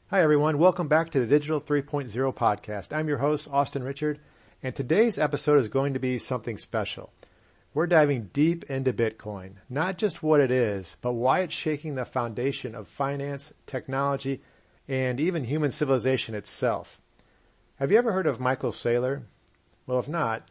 Hi, everyone. Welcome back to the Digital 3.0 podcast. I'm your host, Austin Richard, and today's episode is going to be something special. We're diving deep into Bitcoin, not just what it is, but why it's shaking the foundation of finance, technology, and even human civilization itself. Have you ever heard of Michael Saylor? Well, if not,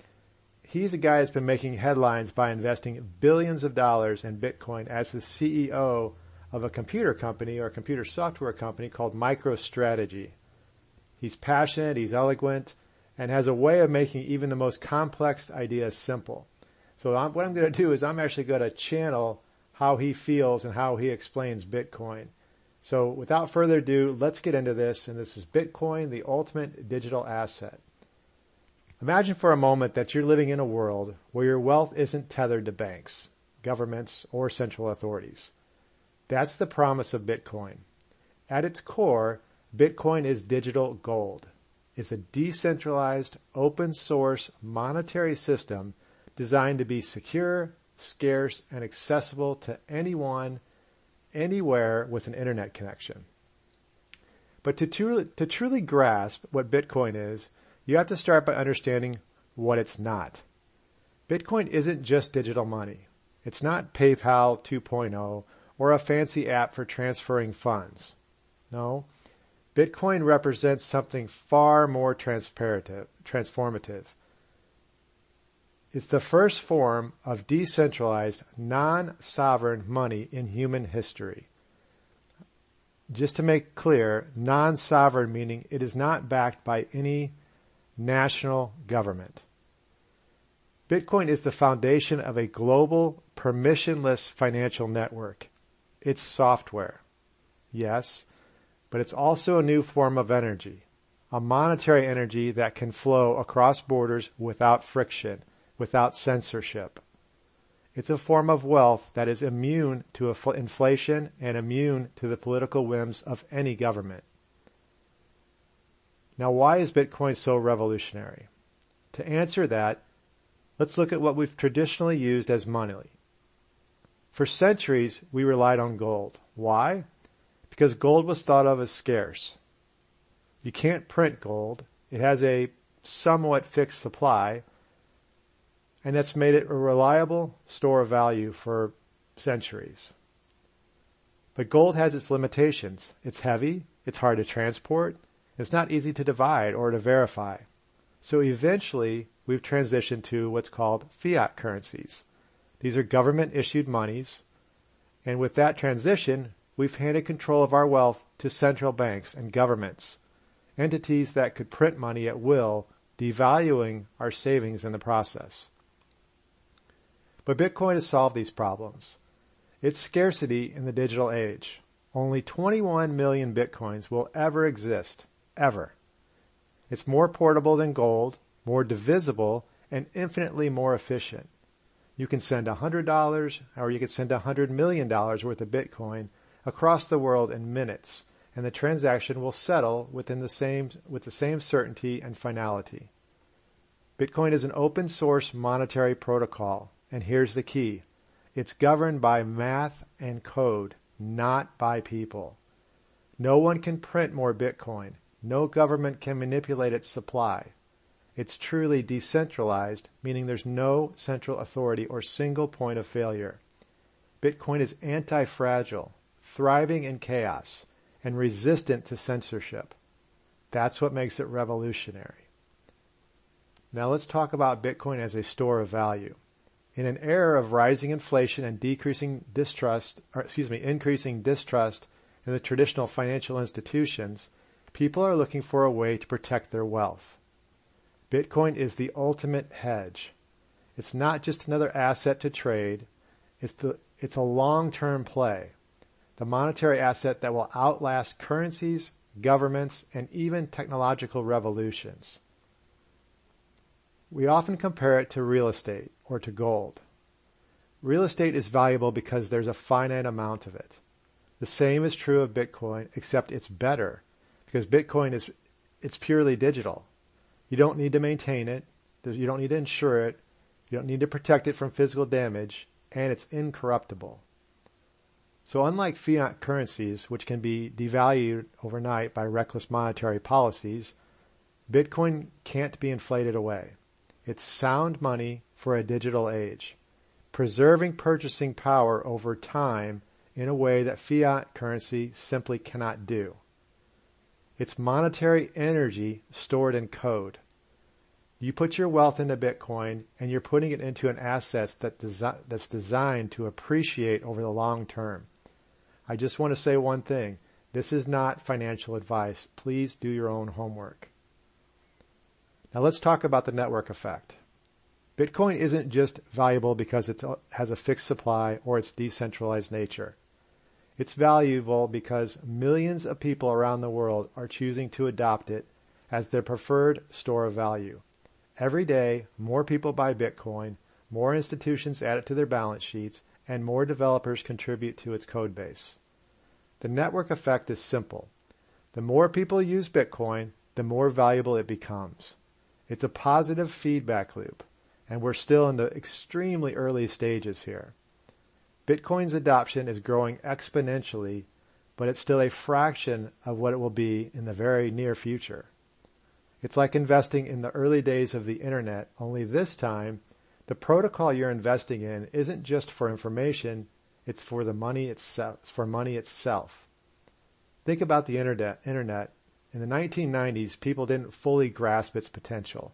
he's a guy that's been making headlines by investing billions of dollars in Bitcoin as the CEO of a computer company or a computer software company called MicroStrategy. He's passionate, he's eloquent, and has a way of making even the most complex ideas simple. So what I'm going to do is I'm actually going to channel how he feels and how he explains Bitcoin. So without further ado, let's get into this, and this is Bitcoin, the ultimate digital asset. Imagine for a moment that you're living in a world where your wealth isn't tethered to banks, governments, or central authorities. That's the promise of Bitcoin. At its core, Bitcoin is digital gold. It's a decentralized, open-source monetary system designed to be secure, scarce, and accessible to anyone, anywhere with an internet connection. But to truly grasp what Bitcoin is, you have to start by understanding what it's not. Bitcoin isn't just digital money. It's not PayPal 2.0 or a fancy app for transferring funds. No, Bitcoin represents something far more transformative. It's the first form of decentralized, non-sovereign money in human history. Just to make clear, non-sovereign meaning it is not backed by any national government. Bitcoin is the foundation of a global, permissionless financial network. It's software, yes, but it's also a new form of energy, a monetary energy that can flow across borders without friction, without censorship. It's a form of wealth that is immune to inflation and immune to the political whims of any government. Now, why is Bitcoin so revolutionary? To answer that, let's look at what we've traditionally used as money. For centuries, we relied on gold. Why? Because gold was thought of as scarce. You can't print gold. It has a somewhat fixed supply, and that's made it a reliable store of value for centuries. But gold has its limitations. It's heavy, it's hard to transport, it's not easy to divide or to verify. So eventually, we've transitioned to what's called fiat currencies. These are government-issued monies, and with that transition, we've handed control of our wealth to central banks and governments, entities that could print money at will, devaluing our savings in the process. But Bitcoin has solved these problems. Its scarcity in the digital age. Only 21 million Bitcoins will ever exist, ever. It's more portable than gold, more divisible, and infinitely more efficient. You can send $100 or you can send $100 million worth of Bitcoin across the world in minutes, and the transaction will settle with the same certainty and finality. Bitcoin is an open source monetary protocol, and here's the key. It's governed by math and code, not by people. No one can print more Bitcoin. No government can manipulate its supply. It's truly decentralized, meaning there's no central authority or single point of failure. Bitcoin is anti-fragile, thriving in chaos, and resistant to censorship. That's what makes it revolutionary. Now let's talk about Bitcoin as a store of value. In an era of rising inflation and increasing distrust in the traditional financial institutions, people are looking for a way to protect their wealth. Bitcoin is the ultimate hedge. It's not just another asset to trade. It's a long-term play. The monetary asset that will outlast currencies, governments, and even technological revolutions. We often compare it to real estate or to gold. Real estate is valuable because there's a finite amount of it. The same is true of Bitcoin, except it's better because Bitcoin it's purely digital. You don't need to maintain it. You don't need to insure it. You don't need to protect it from physical damage, and it's incorruptible. So unlike fiat currencies, which can be devalued overnight by reckless monetary policies, Bitcoin can't be inflated away. It's sound money for a digital age, preserving purchasing power over time in a way that fiat currency simply cannot do. It's monetary energy stored in code. You put your wealth into Bitcoin and you're putting it into an asset that's designed to appreciate over the long term. I just want to say one thing. This is not financial advice. Please do your own homework. Now let's talk about the network effect. Bitcoin isn't just valuable because it has a fixed supply or its decentralized nature. It's valuable because millions of people around the world are choosing to adopt it as their preferred store of value. Every day, more people buy Bitcoin, more institutions add it to their balance sheets, and more developers contribute to its code base. The network effect is simple. The more people use Bitcoin, the more valuable it becomes. It's a positive feedback loop, and we're still in the extremely early stages here. Bitcoin's adoption is growing exponentially, but it's still a fraction of what it will be in the very near future. It's like investing in the early days of the internet, only this time, the protocol you're investing in isn't just for information, it's for the money itself. It's for money itself. Think about the internet. In the 1990s, people didn't fully grasp its potential.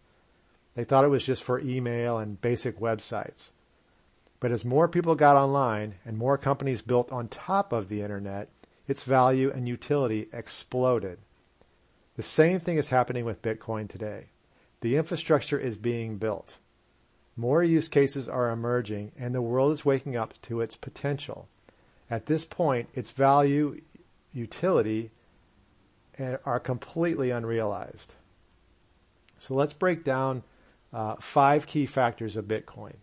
They thought it was just for email and basic websites. But as more people got online and more companies built on top of the internet, its value and utility exploded. The same thing is happening with Bitcoin today. The infrastructure is being built. More use cases are emerging, and the world is waking up to its potential. At this point, its value, utility, are completely unrealized. So let's break down 5 key factors of Bitcoin.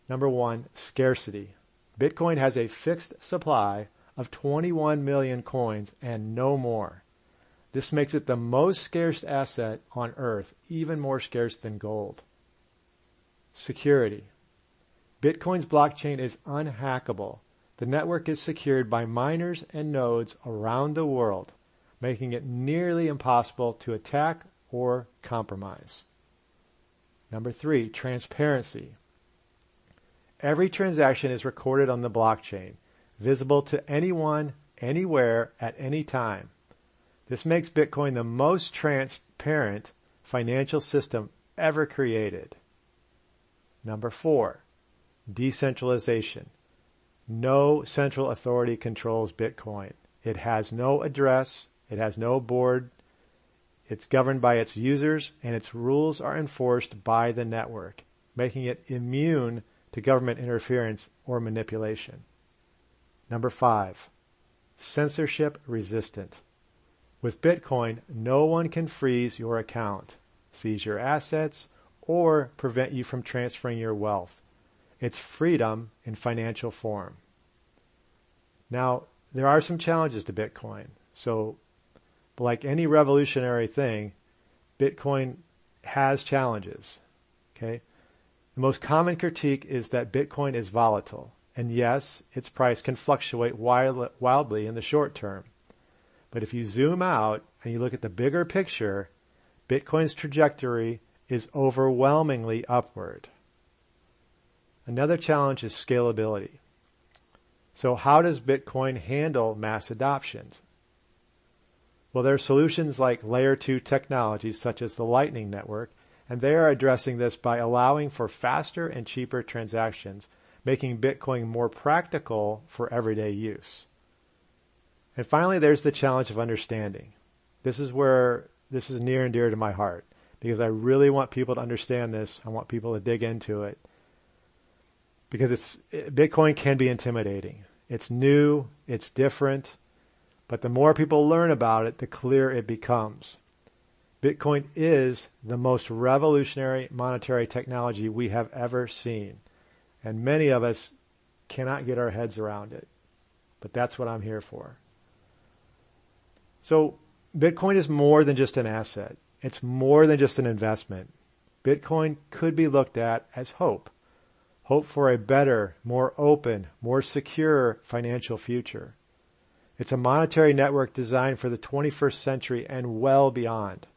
Number 1, scarcity. Bitcoin has a fixed supply of 21 million coins and no more. This makes it the most scarce asset on Earth, even more scarce than gold. Security. Bitcoin's blockchain is unhackable. The network is secured by miners and nodes around the world, making it nearly impossible to attack or compromise. Number 3, transparency. Every transaction is recorded on the blockchain, visible to anyone, anywhere, at any time. This makes Bitcoin the most transparent financial system ever created. Number 4, decentralization. No central authority controls Bitcoin. It has no address. It has no board. It's governed by its users, and its rules are enforced by the network, making it immune to government interference or manipulation. Number 5, censorship resistant. With Bitcoin, no one can freeze your account, seize your assets, or prevent you from transferring your wealth. It's freedom in financial form. Now, there are some challenges to Bitcoin. So, like any revolutionary thing, Bitcoin has challenges. Okay? The most common critique is that Bitcoin is volatile. And yes, its price can fluctuate wildly in the short term. But if you zoom out and you look at the bigger picture, Bitcoin's trajectory is overwhelmingly upward. Another challenge is scalability. So how does Bitcoin handle mass adoptions? Well, there are solutions like Layer 2 technologies such as the Lightning Network, and they are addressing this by allowing for faster and cheaper transactions, making Bitcoin more practical for everyday use. And finally, there's the challenge of understanding. This is near and dear to my heart because I really want people to understand this. I want people to dig into it because Bitcoin can be intimidating. It's new, it's different, but the more people learn about it, the clearer it becomes. Bitcoin is the most revolutionary monetary technology we have ever seen, and many of us cannot get our heads around it, but that's what I'm here for. So Bitcoin is more than just an asset. It's more than just an investment. Bitcoin could be looked at as hope. hope for a better, more open, more secure financial future. It's a monetary network designed for the 21st century and well beyond.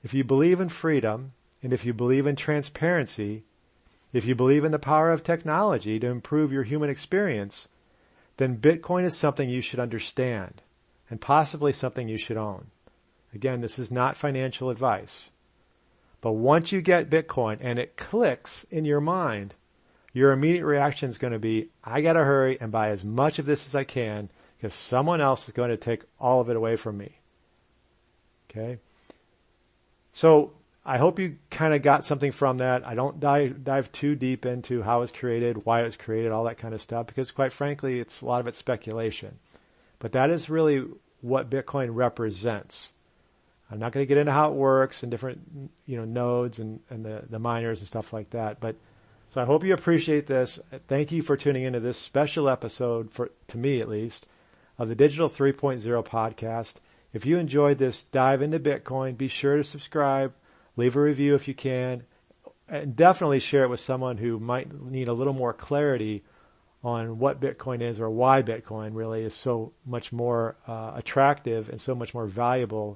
If you believe in freedom, and if you believe in transparency, if you believe in the power of technology to improve your human experience, then Bitcoin is something you should understand, and possibly something you should own. Again, this is not financial advice. But once you get Bitcoin and it clicks in your mind, your immediate reaction is going to be, I got to hurry and buy as much of this as I can because someone else is going to take all of it away from me. Okay? So I hope you kind of got something from that. I don't dive too deep into how it was created, why it was created, all that kind of stuff, because quite frankly, it's a lot of it's speculation. But that is really what Bitcoin represents. I'm not going to get into how it works and different, nodes and the miners and stuff like that. But so I hope you appreciate this. Thank you for tuning into this special episode, to me at least, of the Digital 3.0 podcast. If you enjoyed this dive into Bitcoin, be sure to subscribe, leave a review if you can, and definitely share it with someone who might need a little more clarity on what Bitcoin is or why Bitcoin really is so much more attractive and so much more valuable